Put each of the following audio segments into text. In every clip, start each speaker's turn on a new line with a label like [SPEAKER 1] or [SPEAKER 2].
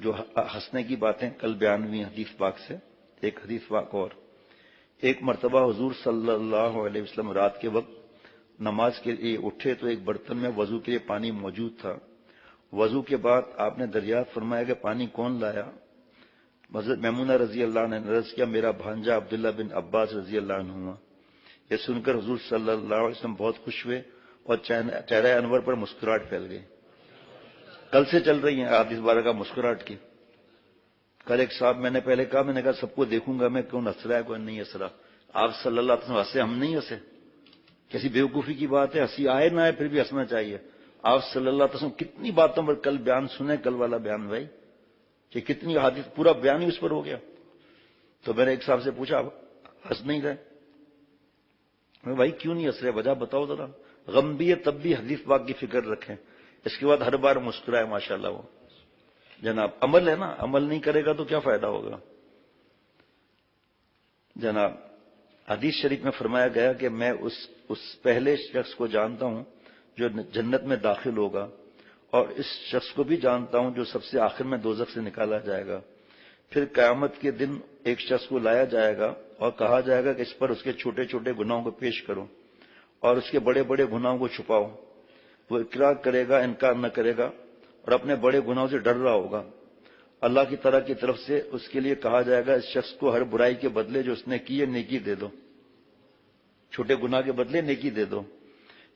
[SPEAKER 1] جو ہنسنے کی باتیں کل بیان ہوئی حدیث پاک سے، ایک حدیث پاک اور، ایک مرتبہ حضور صلی اللہ علیہ وسلم رات کے وقت نماز کے لیے اٹھے تو ایک برتن میں وضو کے لیے پانی موجود تھا۔ وضو کے بعد آپ نے دریافت فرمایا کہ پانی کون لایا؟ حضرت میمونہ رضی اللہ عنہ نے عرض کیا میرا بھانجا عبداللہ بن عباس رضی اللہ عنہ۔ یہ سن کر حضور صلی اللہ علیہ وسلم بہت خوش ہوئے اور چہرہ انور پر مسکراہٹ پھیل گئی۔ کل سے چل رہی ہیں حدیث بارگاہ مسکراہٹ کی۔ کل ایک صاحب میں نے پہلے کہا، میں نے کہا سب کو دیکھوں گا میں کون ہنس رہا ہے کون نہیں ہنس رہا۔ آپ صلی اللہ علیہ وسلم ہنسے، ہم نہیں ہنسے؟ کیسی بیوقوفی کی بات ہے، ہنسی آئے نہ آئے پھر بھی ہنسنا چاہیے۔ آپ صلی اللہ علیہ وسلم کتنی باتوں پر کل بیان سنے، کل والا بیان بھائی کہ کتنی حدیث پورا بیان ہی اس پر ہو گیا۔ تو میں نے ایک صاحب سے پوچھا آپ ہنس نہیں رہے؟ میں بھائی کیوں نہیں ہنس رہے، وجہ بتاؤ ذرا۔ غم بھی ہے تب بھی حدیث پاک کی فکر رکھیں۔ اس کے بعد ہر بار مسکرائے ماشاءاللہ وہ جناب۔ عمل ہے نا، عمل نہیں کرے گا تو کیا فائدہ ہوگا جناب۔ حدیث شریف میں فرمایا گیا کہ میں اس پہلے شخص کو جانتا ہوں جو جنت میں داخل ہوگا، اور اس شخص کو بھی جانتا ہوں جو سب سے آخر میں دوزخ سے نکالا جائے گا۔ پھر قیامت کے دن ایک شخص کو لایا جائے گا اور کہا جائے گا کہ اس پر اس کے چھوٹے چھوٹے گناہوں کو پیش کرو اور اس کے بڑے بڑے گناہوں کو چھپاؤ۔ وہ اقرار کرے گا، انکار نہ کرے گا اور اپنے بڑے گناہوں سے ڈر رہا ہوگا۔ اللہ کی طرف سے اس کے لیے کہا جائے گا اس شخص کو ہر برائی کے بدلے جو اس نے کی ہے نیکی دے دو، چھوٹے گناہ کے بدلے نیکی دے دو۔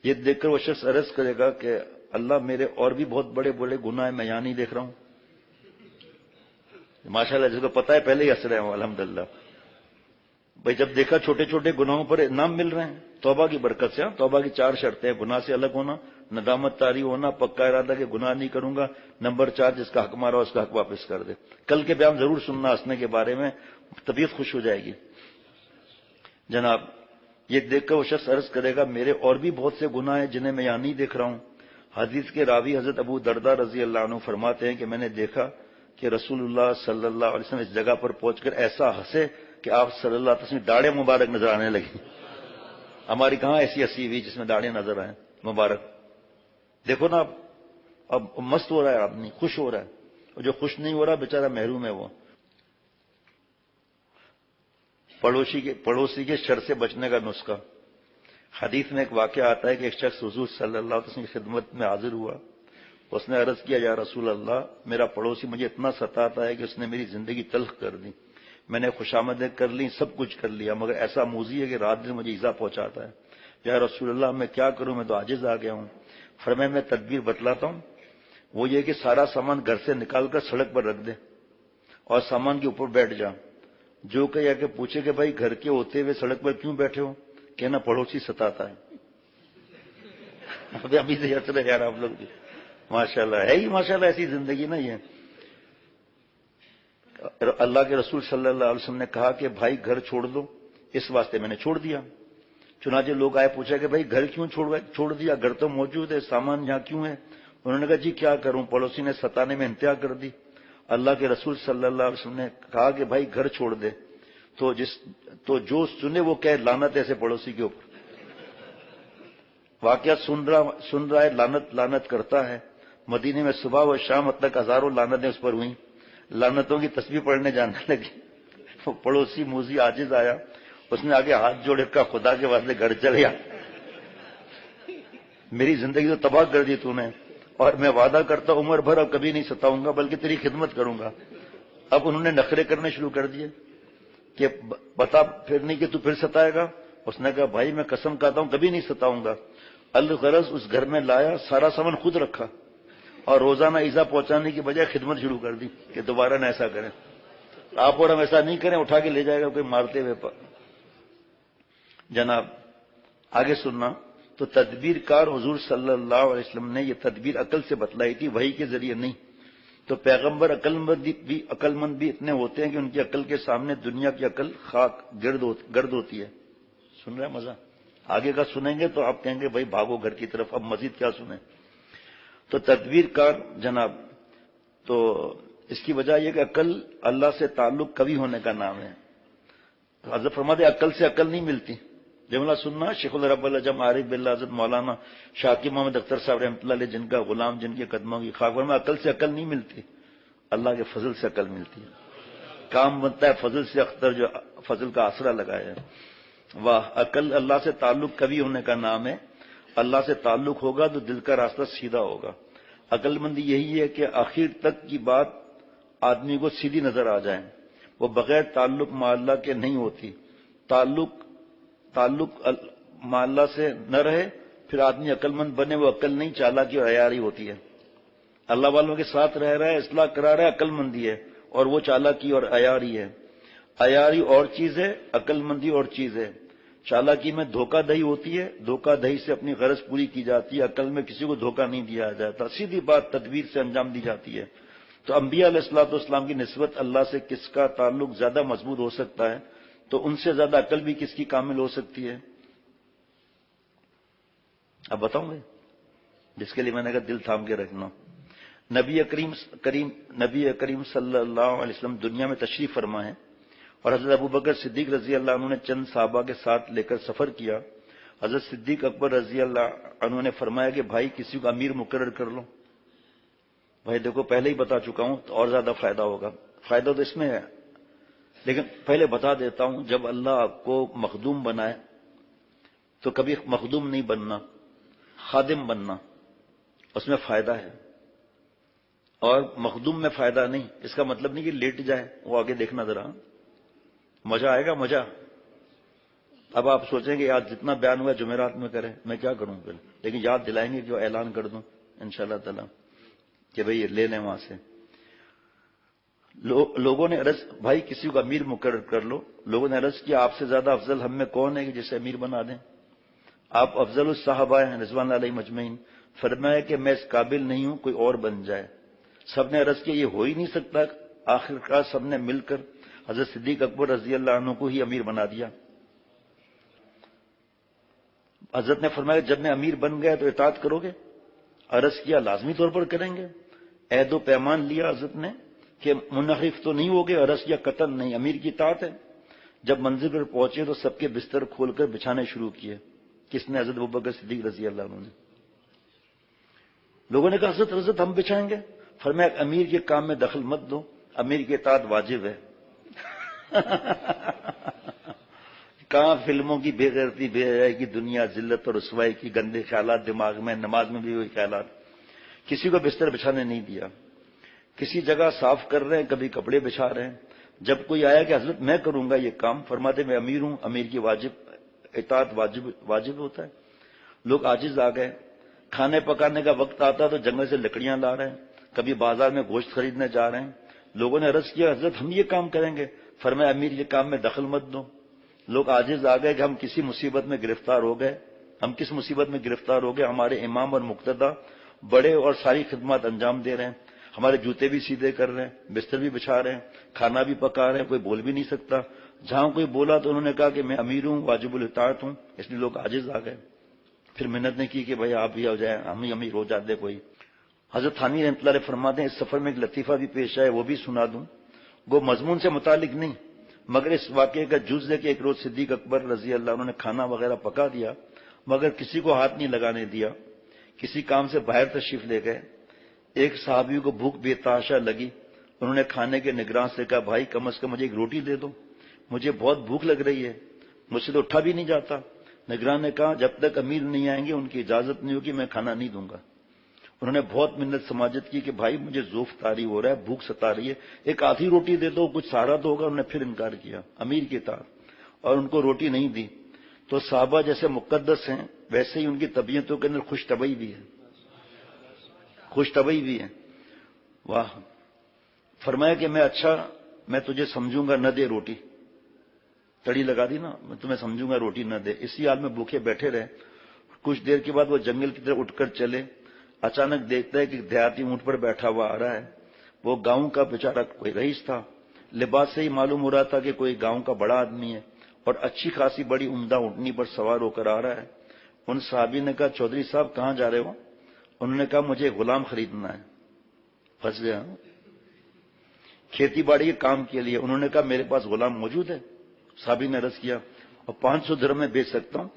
[SPEAKER 1] یہ دیکھ کر وہ شخص عرض کرے گا کہ اللہ میرے اور بھی بہت بڑے بڑے گناہ ہیں، میں یہاں نہیں دیکھ رہا ہوں۔ ماشاءاللہ جس کو پتا ہے پہلے ہی ہنس رہے ہوں الحمدللہ۔ بھائی جب دیکھا چھوٹے چھوٹے گناہوں پر انعام مل رہے ہیں توبہ کی برکت سے۔ توبہ کی 4 شرطیں ہیں، گناہ سے الگ ہونا، ندامت طاری ہونا، پکا ارادہ کہ گناہ نہیں کروں گا، نمبر 4 جس کا حق مارا اس کا حق واپس کر دے۔ کل کے بیان ضرور سننا ہنسنے کے بارے میں، طبیعت خوش ہو جائے گی جناب۔ یہ دیکھ کر وہ شخص عرض کرے گا میرے اور بھی بہت سے گناہ ہیں جنہیں میں یہاں نہیں دیکھ رہا ہوں۔ حدیث کے راوی حضرت ابو درداء رضی اللہ عنہ فرماتے ہیں کہ میں نے دیکھا کہ رسول اللہ صلی اللہ علیہ وسلم اس جگہ پر پہنچ کر ایسا ہنسے کہ آپ صلی اللہ علیہ وسلم داڑھیں مبارک نظر آنے لگی۔ ہماری کہاں ایسی ہنسی ہوئی جس میں داڑھیں نظر آئیں مبارک۔ دیکھو نا اب مست ہو رہا ہے آدمی، خوش ہو رہا ہے، اور جو خوش نہیں ہو رہا بیچارہ محروم ہے۔ وہ پڑوسی کے شر سے بچنے کا نسخہ۔ حدیث میں ایک واقعہ آتا ہے کہ ایک شخص حضور صلی اللہ علیہ وسلم کی خدمت میں حاضر ہوا۔ اس نے عرض کیا یا رسول اللہ میرا پڑوسی مجھے اتنا ستاتا ہے کہ اس نے میری زندگی تلخ کر دی۔ میں نے خوشامدیں کر لی، سب کچھ کر لیا، مگر ایسا موذی ہے کہ رات دن مجھے ایذا پہنچاتا ہے۔ یا رسول اللہ میں کیا کروں، میں تو عاجز آ گیا ہوں۔ فرمایا میں تدبیر بتلاتا ہوں، وہ یہ کہ سارا سامان گھر سے نکال کر سڑک پر رکھ دے اور سامان کے اوپر بیٹھ جا۔ جو کہ پوچھے کہ بھائی گھر کے ہوتے ہوئے سڑک پر کیوں بیٹھے ہو؟ کہنا پڑوسی ستاتا ہے۔ ابھی سے ہنس رہے یار آپ لوگ بھی، ماشاءاللہ ہے ہی ماشاءاللہ ایسی زندگی نا یہ۔ اللہ کے رسول صلی اللہ علیہ وسلم نے کہا کہ بھائی گھر چھوڑ دو، اس واسطے میں نے چھوڑ دیا۔ چنانچہ لوگ آئے پوچھا کہ بھائی گھر کیوں چھوڑ دیا، گھر تو موجود ہے، سامان یہاں کیوں ہے؟ انہوں نے کہا جی کیا کروں، پڑوسی نے ستانے میں انتہا کر دی۔ اللہ کے رسول صلی اللہ علیہ وسلم نے کہا کہ بھائی گھر چھوڑ دے، تو جو سنے وہ کہے لعنت ایسے پڑوسی کے اوپر۔ واقعہ سن رہا ہے، لعنت کرتا ہے۔ مدینے میں صبح و شام تک ہزاروں لعنتیں اس پر ہوئیں، لعنتوں کی تسبیح پڑھنے جانے لگی۔ پڑوسی موذی عاجز آیا، اس نے آگے ہاتھ جوڑے کا خدا کے واسطے گھر چل گیا، میری زندگی تو تباہ کر دی تو نے، اور میں وعدہ کرتا عمر بھر اب کبھی نہیں ستاؤں گا بلکہ تیری خدمت کروں گا۔ اب انہوں نے نخرے کرنے شروع کر دیے کہ بتا پھر نہیں کہ تو پھر ستائے گا۔ اس نے کہا بھائی میں قسم کھاتا ہوں کبھی نہیں ستاؤں گا۔ الغرض اس گھر میں لایا، سارا سامان خود رکھا اور روزانہ ایذا پہنچانے کی بجائے خدمت شروع کر دی کہ دوبارہ نہ ایسا کریں، آپ اور ہم ایسا نہیں کریں، اٹھا کے لے جائے گا کوئی مارتے ہوئے پر۔ جناب آگے سننا، تو تدبیر کار حضور صلی اللہ علیہ وسلم نے یہ تدبیر عقل سے بتلائی تھی، وحی کے ذریعے نہیں۔ تو پیغمبر عقل مند بھی اتنے ہوتے ہیں کہ ان کی عقل کے سامنے دنیا کی عقل خاک گرد ہوتی ہے۔ سن رہے ہیں مزہ؟ آگے کا سنیں گے تو آپ کہیں گے بھائی بھاگو گھر کی طرف، اب مزید کیا سنیں۔ تو تدبیر کار جناب، تو اس کی وجہ یہ کہ عقل اللہ سے تعلق قوی ہونے کا نام ہے۔ حضرت فرماتے عقل سے عقل نہیں ملتی۔ جملہ سننا، شیخ الرب العجم عارف باللہ حضرت مولانا شاکر محمد اختر صاحب رحمۃ اللہ علیہ جن کا غلام، جن کے قدموں کی خاک، میں عقل سے عقل نہیں ملتی، اللہ کے فضل سے عقل ملتی ہے. کام بنتا ہے فضل سے. اختر جو فضل کا آسرا لگایا ہے. واہ, عقل اللہ سے تعلق کبھی ہونے کا نام ہے. اللہ سے تعلق ہوگا تو دل کا راستہ سیدھا ہوگا. عقل مندی یہی ہے کہ آخر تک کی بات آدمی کو سیدھی نظر آ جائے, وہ بغیر تعلق مع اللہ کے نہیں ہوتی. تعلق مع اللہ سے نہ رہے پھر آدمی عقل مند بنے, وہ عقل نہیں چالاکی اور عیاری ہوتی ہے. اللہ والوں کے ساتھ رہ رہا ہے, اصلاح کرا رہا ہے, عقل مندی ہے, اور وہ چالاکی اور عیاری ہے. عیاری اور چیز ہے, عقل مندی اور چیز ہے. چالاکی میں دھوکہ دہی ہوتی ہے, دھوکہ دہی سے اپنی غرض پوری کی جاتی ہے. عقل میں کسی کو دھوکہ نہیں دیا جاتا, سیدھی بات تدبیر سے انجام دی جاتی ہے. تو انبیاء علیہ الصلوۃ والسلام کی نسبت اللہ سے کس کا تعلق زیادہ مضبوط ہو سکتا ہے, تو ان سے زیادہ عقل بھی کس کی کامل ہو سکتی ہے؟ اب بتاؤں گے, جس کے لیے میں نے کہا دل تھام کے رکھنا. نبی کریم صلی اللہ علیہ وسلم دنیا میں تشریف فرما ہے, اور حضرت ابوبکر صدیق رضی اللہ عنہ نے چند صحابہ کے ساتھ لے کر سفر کیا. حضرت صدیق اکبر رضی اللہ عنہ نے فرمایا کہ بھائی کسی کو امیر مقرر کر لو. بھائی دیکھو پہلے ہی بتا چکا ہوں تو اور زیادہ فائدہ ہوگا. فائدہ تو اس میں ہے, لیکن پہلے بتا دیتا ہوں, جب اللہ آپ کو مخدوم بنائے تو کبھی مخدوم نہیں بننا, خادم بننا, اس میں فائدہ ہے. اور مخدوم میں فائدہ نہیں, اس کا مطلب نہیں کہ لیٹ جائے. وہ آگے دیکھنا ذرا, مزہ آئے گا, مزہ. اب آپ سوچیں گے آج جتنا بیان ہوا جمعرات میں کریں, میں کیا کروں پھر, لیکن یاد دلائیں گے جو اعلان کر دوں انشاءاللہ تعالی کہ بھئی لے لیں وہاں سے. لوگوں نے عرض, بھائی کسی کو امیر مقرر کر لو. لوگوں نے عرض کیا آپ سے زیادہ افضل ہم میں کون ہے کہ جسے امیر بنا دیں؟ آپ افضل الصحابہ ہیں رضوان اللہ علیہم اجمعین. فرمایا کہ میں اس قابل نہیں ہوں, کوئی اور بن جائے. سب نے عرض کیا یہ ہو ہی نہیں سکتا. آخرکار سب نے مل کر حضرت صدیق اکبر رضی اللہ عنہ کو ہی امیر بنا دیا. حضرت نے فرمایا جب میں امیر بن گیا تو اطاعت کرو گے؟ عرض کیا لازمی طور پر کریں گے. عہد و پیمان لیا حضرت نے کہ منحرف تو نہیں ہوگے. عرض کیا قطعاً نہیں, امیر کی اطاعت ہے. جب منزل پر پہنچے تو سب کے بستر کھول کر بچھانے شروع کیے. کس نے؟ حضرت ابوبکر صدیق رضی اللہ عنہ نے. لوگوں نے کہا حضرت ہم بچھائیں گے. فرمایا امیر کے کام میں دخل مت دو, امیر کی اطاعت واجب ہے. کہاں فلموں کی بے غیرتی, بے حیائی کی دنیا, ذلت اور رسوائی کی گندے خیالات دماغ میں, نماز میں بھی وہی خیالات. کسی کو بستر بچھانے نہیں دیا. کسی جگہ صاف کر رہے ہیں, کبھی کپڑے بچھا رہے ہیں. جب کوئی آیا کہ حضرت میں کروں گا یہ کام, فرماتے میں امیر ہوں, امیر کی اطاعت واجب ہوتا ہے. لوگ عاجز آ گئے. کھانے پکانے کا وقت آتا تو جنگل سے لکڑیاں لا رہے ہیں, کبھی بازار میں گوشت خریدنے جا رہے ہیں. لوگوں نے عرض کیا حضرت ہم یہ کام کریں گے. فرمایا امیر یہ کام میں دخل مت دو. لوگ عاجز آ گئے کہ ہم کسی مصیبت میں گرفتار ہو گئے. ہم کس مصیبت میں گرفتار ہو گئے؟ ہمارے امام اور مقتدی بڑے اور ساری خدمات انجام دے رہے ہیں, ہمارے جوتے بھی سیدھے کر رہے ہیں, بستر بھی بچھا رہے ہیں, کھانا بھی پکا رہے ہیں, کوئی بول بھی نہیں سکتا. جہاں کوئی بولا تو انہوں نے کہا کہ میں امیر ہوں, واجب الاطاعت ہوں, اس لیے لوگ عاجز آ گئے. پھر محنت نے کی کہ بھائی آپ بھی ہو جائیں, ہم ہی امیر ہو جاتے کوئی. حضرت تھانوی رحمۃ اللہ علیہ فرماتے ہیں اس سفر میں ایک لطیفہ بھی پیش آئے, وہ بھی سنا دوں. وہ مضمون سے متعلق نہیں مگر اس واقعے کا جز ہے کہ ایک روز صدیق اکبر رضی اللہ عنہ نے کھانا وغیرہ پکا دیا مگر کسی کو ہاتھ نہیں لگانے دیا. کسی کام سے باہر تشریف لے گئے. ایک صحابی کو بھوک بے تحاشا لگی. انہوں نے کھانے کے نگران سے کہا بھائی کم از کم مجھے ایک روٹی دے دو, مجھے بہت بھوک لگ رہی ہے, مجھ سے تو اٹھا بھی نہیں جاتا. نگران نے کہا جب تک امیر نہیں آئیں گے ان کی اجازت نہیں ہوگی, میں کھانا نہیں دوں گا. انہوں نے بہت منت سماجت کی کہ بھائی مجھے ذوف طاری ہو رہا ہے, بھوک ستا رہی ہے, ایک آدھی روٹی دے دو, کچھ سہارا تو ہوگا. انہوں نے پھر انکار کیا امیر کی اطاعت, اور ان کو روٹی نہیں دی. تو صحابہ جیسے مقدس ہیں ویسے ہی ان کی طبیعتوں کے اندر خوش طبعی بھی ہے, خوش طبعی بھی ہے. واہ. فرمایا کہ میں تجھے سمجھوں گا, نہ دے روٹی, تڑی لگا دی نا, میں تمہیں سمجھوں گا روٹی نہ دے. اسی حال میں بھوکے بیٹھے رہے. کچھ دیر کے بعد وہ جنگل کی طرف اٹھ کر چلے. اچانک دیکھتا ہے کہ دیہاتی اونٹ پر بیٹھا ہوا آ رہا ہے. وہ گاؤں کا بیچارہ کوئی رئیس تھا. لباس سے ہی معلوم ہو رہا تھا کہ کوئی گاؤں کا بڑا آدمی ہے, اور اچھی خاصی بڑی عمدہ اونٹنی پر سوار ہو کر آ رہا ہے. ان صحابی نے کہا چودھری صاحب کہاں جا رہے ہو؟ انہوں نے کہا مجھے غلام خریدنا ہے. پھنس گیا. کھیتی باڑی کے کام کے لیے. انہوں نے کہا میرے پاس غلام موجود ہے. صحابی نے عرض کیا اور 500 درہم میں بیچ سکتا ہوں.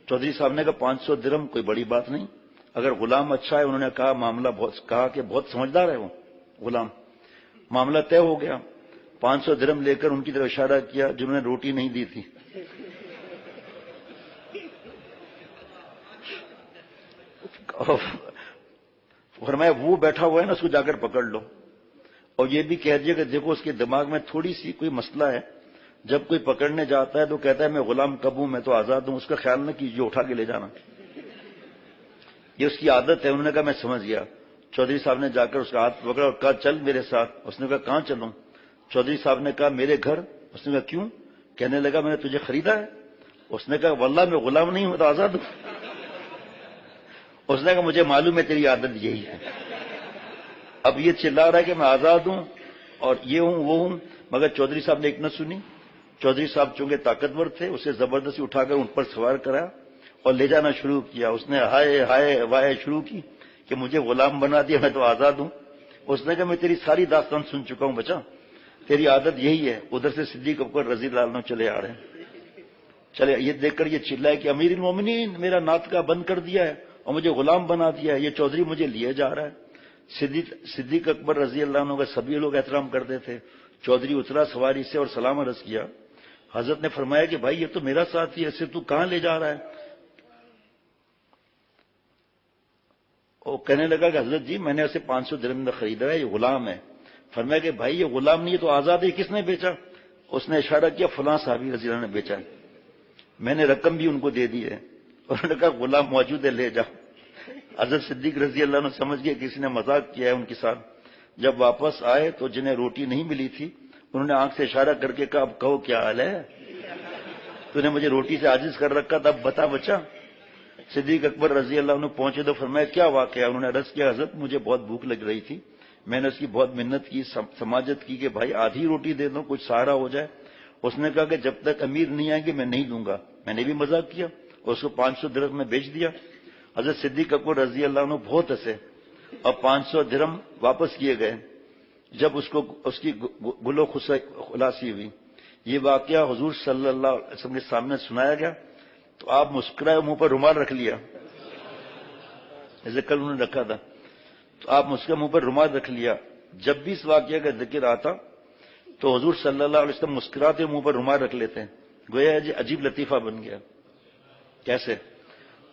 [SPEAKER 1] چودھری صاحب نے کہا 500 درہم کوئی بڑی بات نہیں, اگر غلام اچھا ہے. انہوں نے کہا معاملہ بہت سمجھدار ہے وہ غلام. معاملہ طے ہو گیا. 500 درہم لے کر ان کی طرف اشارہ کیا جنہوں نے روٹی نہیں دی تھی. فرمایا وہ بیٹھا ہوا ہے نا، اس کو جا کر پکڑ لو، اور یہ بھی کہہ دیے کہ دیکھو اس کے دماغ میں تھوڑی سی کوئی مسئلہ ہے، جب کوئی پکڑنے جاتا ہے تو کہتا ہے میں غلام کب ہوں، میں تو آزاد ہوں، اس کا خیال نہ کیجیے، اٹھا کے لے جانا. یہ اس کی عادت ہے. انہوں نے کہا میں سمجھ گیا. چودھری صاحب نے جا کر اس کا ہاتھ پکڑا اور کہا چل میرے ساتھ. اس نے کہا کہاں چلوں؟ چودھری صاحب نے کہا میرے گھر. اس نے کہا کیوں؟ کہنے لگا میں نے تجھے خریدا ہے. اس نے کہا واللہ میں غلام نہیں ہوں، تو آزاد ہوں. اس نے کہا مجھے معلوم ہے تیری عادت یہی ہے. اب یہ چلا رہا ہے کہ میں آزاد ہوں اور یہ ہوں وہ ہوں، مگر چودھری صاحب نے ایک نہ سنی. چودھری صاحب چونکہ طاقتور تھے، اسے زبردستی اٹھا کر ان پر سوار کرا اور لے جانا شروع کیا. اس نے ہائے ہائے وائے شروع کی کہ مجھے غلام بنا دیا، میں تو آزاد ہوں. اس نے کہا میں تیری ساری داستان سن چکا ہوں بچا، تیری عادت یہی ہے. ادھر سے صدیق اکبر رضی اللہ عنہ چلے آ رہے ہیں. چلے یہ دیکھ کر یہ چلائے کہ امیر المومنین میرا ناطقہ بند کر دیا ہے اور مجھے غلام بنا دیا ہے، یہ چودھری مجھے لیے جا رہا ہے. صدیق اکبر رضی اللہ عنہ کا سبھی لوگ احترام کرتے تھے. چودھری اترا سواری سے اور سلام عرض کیا. حضرت نے فرمایا کہ بھائی یہ تو میرا ساتھی ہے، اسے تو کہاں لے جا رہا ہے؟ وہ کہنے لگا کہ حضرت جی میں نے اسے 500 درہم میں خریدا ہے، یہ غلام ہے. فرمایا کہ بھائی یہ غلام نہیں ہے تو آزاد ہے، کس نے بیچا؟ اس نے اشارہ کیا فلاں صحابی رضی اللہ عنہ نے بیچا ہے، میں نے رقم بھی ان کو دے دی ہے. انہوں نے کہا غلام موجود ہے لے جا. حضرت صدیق رضی اللہ عنہ سمجھ گئے کسی نے مذاق کیا ہے ان کے ساتھ. جب واپس آئے تو جنہیں روٹی نہیں ملی تھی انہوں نے آنکھ سے اشارہ کر کے کہا اب کہو کیا حال ہے، تو نے مجھے روٹی سے عاجز کر رکھا تھا، اب بتا بچا. صدیق اکبر رضی اللہ عنہ پہنچے تو فرمایا کیا واقعہ؟ انہوں نے عرض کیا حضرت مجھے بہت بھوک لگ رہی تھی، میں نے اس کی بہت منت کی، سماجت کی کہ بھائی آدھی روٹی دے دو کچھ سہارا ہو جائے. اس نے کہا کہ جب تک امیر نہیں آئیں گے میں نہیں دوں گا. میں نے بھی مذاق کیا اور اس کو 500 درہم میں بیچ دیا. حضرت صدیق اکبر رضی اللہ عنہ بہت ہنسے اور 500 درہم واپس کیے گئے. جب اس کی گلو خلاصی ہوئی، یہ واقعہ حضور صلی اللہ علیہ وسلم کے سامنے سنایا گیا تو آپ مسکرائے، منہ پر رومال رکھ لیا، جیسے کل انہوں نے رکھا تھا، تو آپ مسکرائے منہ پر رومال رکھ لیا. جب بھی اس واقعہ کا ذکر آتا تو حضور صلی اللہ علیہ وسلم مسکراتے منہ پر رومال رکھ لیتے ہیں. گویا جی عجیب لطیفہ بن گیا. کیسے؟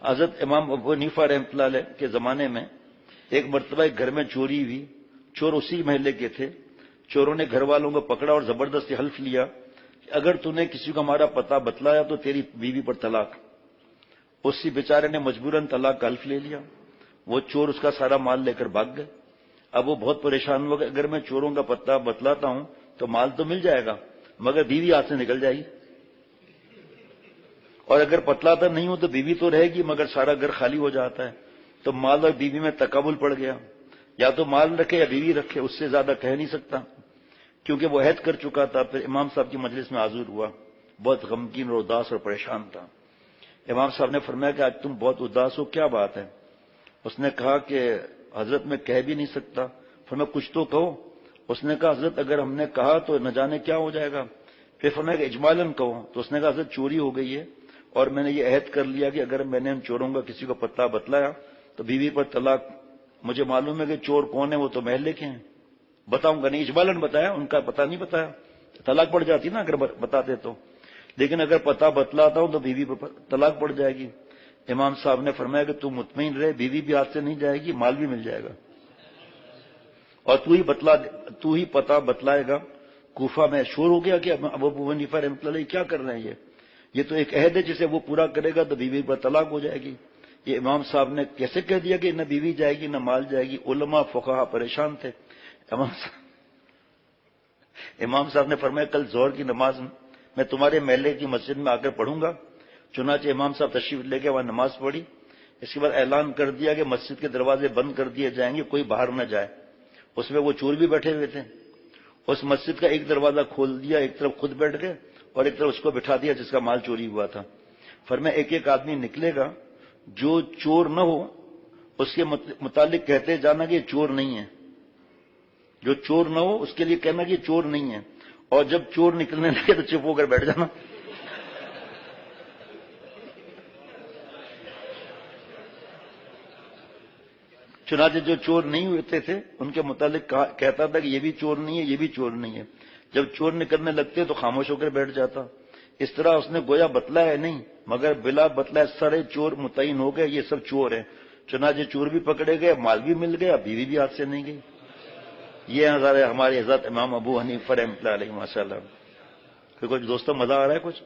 [SPEAKER 1] حضرت امام ابو حنیفہ رحمۃ اللہ علیہ کے زمانے میں ایک مرتبہ ایک گھر میں چوری ہوئی. چور اسی محلے کے تھے. چوروں نے گھر والوں کو پکڑا اور زبردستی حلف لیا کہ اگر تو نے کسی کو ہمارا پتہ بتلایا تو تیری بیوی پر طلاق. اسی بیچارے نے مجبوراً طلاق کا حلف لے لیا. وہ چور اس کا سارا مال لے کر بھاگ گئے. اب وہ بہت پریشان ہو گئے، اگر میں چوروں کا پتہ بتلاتا ہوں تو مال تو مل جائے گا مگر بیوی ہاتھ سے نکل جائے گی، اور اگر بتلاتا نہیں ہوں تو بیوی تو رہے گی مگر سارا گھر خالی ہو جاتا ہے. تو مال اور بیوی میں تقابل پڑ گیا، یا تو مال رکھے یا بیوی رکھے، اس سے زیادہ کہہ نہیں سکتا کیونکہ وہ عہد کر چکا تھا. پھر امام صاحب کی مجلس میں حاضر ہوا، بہت غمگین اور اداس اور پریشان تھا. امام صاحب نے فرمایا کہ آج تم بہت اداس ہو، کیا بات ہے؟ اس نے کہا کہ حضرت میں کہہ بھی نہیں سکتا. فرمایا کچھ تو کہو. اس نے کہا حضرت اگر ہم نے کہا تو نہ جانے کیا ہو جائے گا. پھر فرمایا کہ اجمالاً کہو. تو اس نے کہا حضرت چوری ہو گئی ہے اور میں نے یہ عہد کر لیا کہ اگر میں نے ان چوروں کا کسی کو پتہ بتلایا تو بیوی پر طلاق. مجھے معلوم ہے کہ چور کون ہے، وہ تو محلے کے ہیں، بتاؤں گا نہیں. اجمالاً بتایا، ان کا پتہ نہیں بتایا، طلاق پڑ جاتی نا اگر بتاتے تو، لیکن اگر پتہ بتلاتا ہوں تو بیوی پر طلاق پڑ جائے گی. امام صاحب نے فرمایا کہ تو مطمئن رہے، بیوی بھی ہاتھ سے نہیں جائے گی، مال بھی مل جائے گا، اور تو ہی پتہ بتلائے گا. کوفہ میں شور ہو گیا کہ ابو حنیفہ رحمۃ اللہ علیہ کیا کر رہے ہیں، یہ تو ایک عہد ہے جسے وہ پورا کرے گا تو بیوی پر طلاق ہو جائے گی. یہ امام صاحب نے کیسے کہہ دیا کہ نہ بیوی جائے گی نہ مال جائے گی. علماء فقہا پریشان تھے. امام صاحب نے فرمایا کل ظہر کی نماز میں تمہارے محلے کی مسجد میں آ کر پڑھوں گا. چنانچہ امام صاحب تشریف لے کے وہاں نماز پڑھی. اس کے بعد اعلان کر دیا کہ مسجد کے دروازے بند کر دیے جائیں گے، کوئی باہر نہ جائے. اس میں وہ چور بھی بیٹھے ہوئے تھے. اس مسجد کا ایک دروازہ کھول دیا، ایک طرف خود بیٹھ گئے اور ایک طرف اس کو بٹھا دیا جس کا مال چوری ہوا تھا. فرمایا ایک ایک آدمی نکلے گا، جو چور نہ ہو اس کے متعلق کہتے جانا کہ یہ چور نہیں ہے، جو چور نہ ہو اس کے لیے کہنا کہ یہ چور نہیں ہے، اور جب چور نکلنے لگے تو چپ ہو کر بیٹھ جانا. چنانچہ جو چور نہیں ہوتے تھے ان کے متعلق کہتا تھا کہ یہ بھی چور نہیں ہے، یہ بھی چور نہیں ہے۔ جب چور نکلنے لگتے تو خاموش ہو کر بیٹھ جاتا۔ اس طرح اس نے گویا بتلایا نہیں، مگر بلا بتلائے سارے چور متعین ہو گئے، یہ سب چور ہیں۔ چنانچہ چور بھی پکڑے گئے، مال بھی مل گیا، بیوی بھی ہاتھ سے نہیں گئی۔ یہ ہمارے حضرت امام ابو حنیفہ رحمۃ اللہ علیہ، ماشاء اللہ۔ کچھ دوستوں مزہ آ رہا ہے کچھ؟